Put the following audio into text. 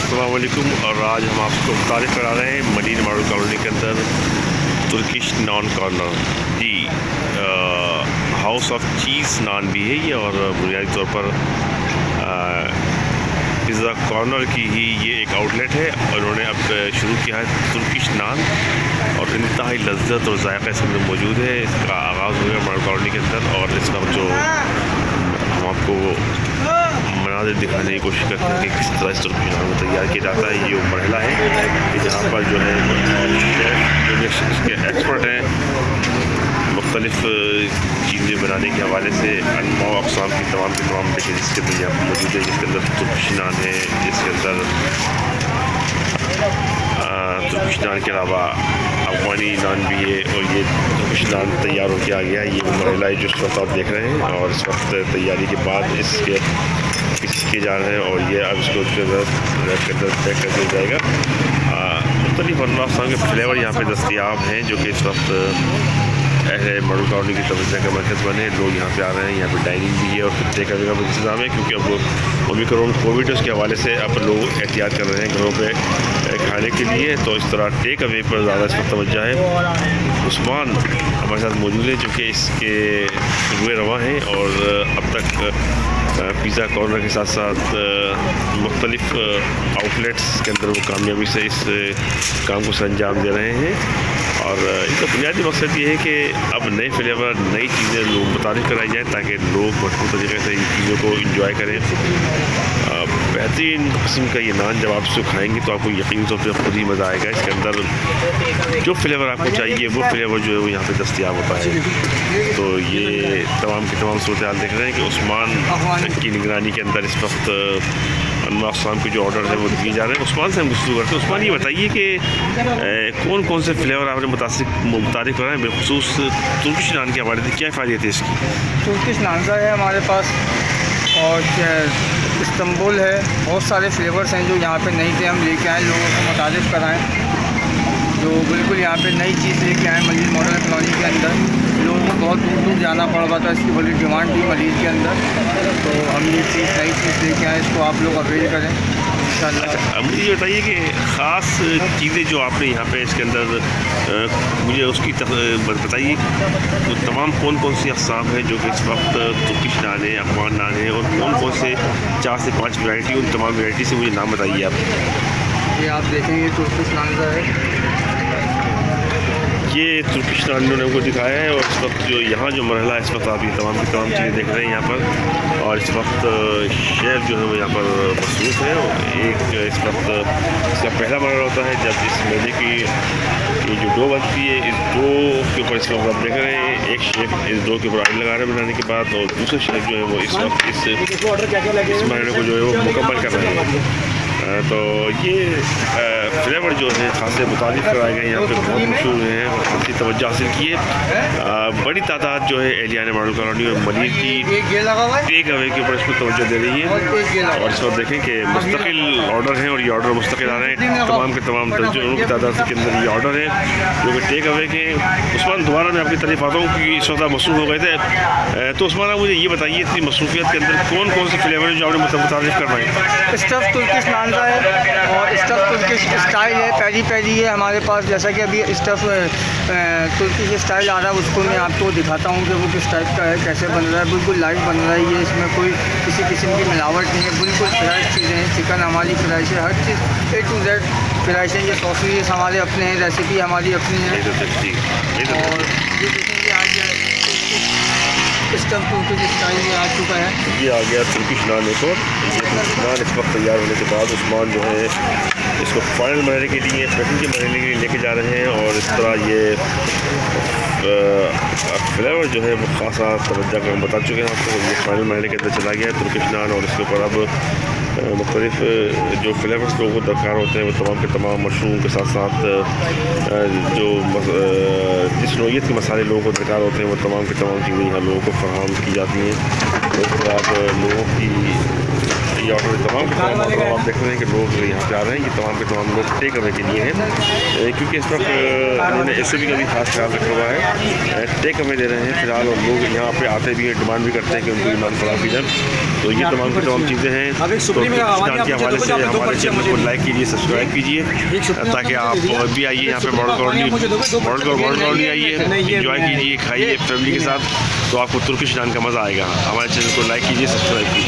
अस्सलाम वालेकुम। और आज हम आपको तारीफ़ करा रहे हैं मदीना मॉडल कॉलोनी के अंदर Turkish naan corner ji. House of cheese naan भी है ये, और बुनियादी तौर पर पिज़्ज़ा कॉर्नर की ही ये एक आउटलेट है। और उन्होंने अब शुरू किया है तुर्किश नान, और इंतहाई लज्जत और जायका इसके अंदर मौजूद है। इसका आगाज़ हो गया मॉडल कॉलोनी के अंदर, और इसका जो हम आपको मनाज़िर दिखाने की कोशिश करते हैं कि किस तरह इस तुर्किश नान को तैयार किया जाता है। ये वो मरहला है कि जहाँ पर जो है शेफ़ इसके एक्सपर्ट हैं, मुख्तलिफ़ चीज़ें बनाने के हवाले से अनवाउ अक़साम की तमाम डिशें जिसके अंदर यहाँ पर मौजूद है। जिसके अंदर तुर्किश नान है, जिसके अंदर तुर्किश नान के अलावा अफ़गानी नान भी है। और ये तुर्किश नान तैयार होकर आ गया है। ये वो मरहला है जो इस वक्त आप देख रहे हैं, और इस वक्त तैयारी के बाद इसके पीस किए जा रहे हैं, और ये अब इसको रैप के अंदर पैक कर दिया जाएगा। मुख्तलिफ़ अक़साम के फ्लेवर यहाँ पे दस्तयाब हैं, जो कि इस वक्त मॉडल कॉलोनी की तवज्जो का मरकज़ बने। लोग यहाँ पे आ रहे हैं, यहाँ पे डाइनिंग भी है और टेक अवे का भी इंतज़ाम है, क्योंकि अब ओमिक्रॉन कोविड उसके हवाले से अब लोग एहतियात कर रहे हैं घरों पे खाने के लिए। तो इस तरह टेक अवे पर ज़्यादा इस वक्त तवज्जो है। उस्मान हमारे साथ मौजूद है, जो कि इसके रुए रवा हैं, और अब तक पिज़्ज़ा कॉर्नर के साथ साथ मुख्तलिफ़ आउटलेट्स के अंदर वो कामयाबी से इस काम को अंजाम दे रहे हैं। और इसका बुनियादी मकसद ये है कि अब नए फ्लेवर, नई चीज़ें लोग मुतारिफ़ कराई जाए, ताकि लोग भरपूर तरीके से इन चीज़ों को इंजॉय करें। बेहतरीन किस्म का ये नान जब आप इसको खाएँगे तो आपको यकीन तौर पर खुद ही मज़ा आएगा। इसके अंदर जो फ्लेवर आपको चाहिए वो फ्लेवर जो है वो यहाँ पे दस्तयाब होता है। तो ये तमाम की तमाम सूरत हाल देख रहे हैं कि उस्मान की निगरानी के अंदर इस वक्त अनवाउ अक़साम के जो ऑर्डर है वो दिए जा रहे हैं। उस्मान से हम गुफ्तगू करते हैं। उस्मान, ये बताइए कि कौन कौन से फ्लेवर आपने मुतारिफ़ कराए हैं, बिलखुसूस तुर्किश नान के हवाले से क्या फ़ायदे थे इसकी? तुर्किश नान है हमारे पास, और इस्तांबुल है। बहुत सारे फ्लेवर्स हैं जो यहाँ पे नहीं थे, हम लेके आए, लोगों को मुतारिफ़ कराएँ, जो बिल्कुल यहाँ पे नई चीज़ लेके आए मजीद मॉडल कॉलोनी के अंदर। लोगों को बहुत दूर दूर जाना पड़ रहा था, इसकी बड़ी डिमांड थी मजीद के अंदर, तो हम ये चीज़ नई चीज़ लेके आए, इसको आप लोग अवेल करें इंशाल्लाह। अच्छा, मुझे ये बताइए कि ख़ास चीज़ें जो आपने यहाँ पे इसके अंदर मुझे उसकी बताइए, तो तमाम कौन कौन सी अक़साम हैं जो कि इस वक्त तुर्किश नान है, अफ़गान नान है, और कौन कौन से 4 से 5 वैरायटी, उन तमाम वैरायटी से मुझे नाम बताइए आप। ये आप देखेंगे तुर्किश नान है, ये तुर्किश नान ने हमको दिखाया है। और इस वक्त जो यहाँ जो मरहला है, इस वक्त आप ये तमाम की तमाम चीज़ें देख रहे हैं यहाँ पर। और इस वक्त शेफ़ जो है वो यहाँ पर मसरूफ़ है। एक इस वक्त इसका पहला मरहला होता है जब इस मैदे की ये जो डो बनती है, इस डो के ऊपर इस वक्त आप देख रहे हैं एक शेफ़ इस डो के ऊपर ऑयल लगा रहे हैं बनाने के बाद, और दूसरे शेफ़ जो है वो इस वक्त इस मरहले को जो है वो मुकम्मल कर रहे हैं। तो ये फ्लेवर जो है खासे मुतालिफ कराए गए यहाँ पे, बहुत मशहूर हैं और अच्छी तवज्जो हासिल की है। बड़ी तादाद जो है एहलियान मॉडल कॉलोनी और मनीर की टेक अवे के ऊपर इसको तवज्जो दे रही है। और इस वक्त देखें कि मुस्तकिल ऑर्डर हैं, और ये ऑर्डर मुस्तकिल आ रहे हैं, तमाम के तमाम दर्जनों की तादाद के अंदर ये ऑर्डर है जो कि टेक अवे के। उस्मान, दोबारा मैं आपकी तारीफ आता हूँ कि इस वक्त आप मसरूफ़ हो गए थे। तो उस्मान, आप मुझे ये बताइए, इतनी मसरूफियत के अंदर कौन कौन से फ्लेवर हैं जो आपने मुतारिफ़ करवाए हैं? स्टफ़ तुर्किश नान है, और स्टफ़ तुर्किश स्टाइल है, पहली है हमारे पास। जैसा कि अभी स्टफ़ तुर्किश स्टाइल आ रहा है, उसको मैं आपको दिखाता हूँ कि वो किस टाइप का है, कैसे बन रहा है। बिल्कुल लाइव बन रहा है ये, इसमें कोई किसी किस्म की मिलावट नहीं है, बिल्कुल फ्रेश चीज़ें हैं। चिकन हमारी फ्रेश है, हर चीज़ A to Z फ्रेश है। ये सॉसेज हमारे अपने हैं, रेसिपी हमारी अपनी है। और ये देखेंगे आज स्टफ़ तुर्किश स्टाइल में आ चुका है। ये आ गया तुर्किश नान एक और। ये तुर्किश नान इस वक्त तैयार होने के बाद उस्मान जो है इसको फाइनल मरहले के लिए, पैकिंग के मरहले के लिए लेके जा रहे हैं। और इस तरह ये फ्लेवर जो है वो खासा तवज्जो का हम बता चुके हैं आपको। ये फाइनल मरहले के अंदर चला गया है तुर्किश नान, और इसके ऊपर अब मुख्तलिफ जो फ्लेवर्स लोगों को दरकार होते हैं वो तमाम के तमाम मशरूम के साथ साथ जो जिस नौइयत के मसाले लोगों को दरकार होते हैं वो तमाम के तमाम चीज़ें यहाँ लोगों को फराहम की जाती हैं। तो इस तरह आप लोगों की ये ऑर्डर तमाम के तमाम ऑर्डर आप देख रहे हैं कि लोग यहाँ पे आ रहे हैं। ये तमाम के तमाम लोग टेक अवे के लिए हैं, क्योंकि इस वक्त उन्होंने इससे भी कभी खास ख्याल रखा हुआ है। टेक अवे दे रहे हैं फिलहाल, और लोग यहाँ पे आते भी हैं, डिमांड भी करते हैं कि उनको ईमान फराम की जाए। तो ये तमाम की तमाम चीज़ें हैं। तो के हवाले से हमारे चैनल को लाइक कीजिए, सब्सक्राइब कीजिए, ताकि आप भी आइए यहाँ पे मॉडल कॉलोनी आइए, इंजॉय कीजिए, खाइए फैमिली के साथ, तो आपको तुर्किश नान का मज़ा आएगा। हमारे चैनल को लाइक कीजिए, सब्सक्राइब कीजिए।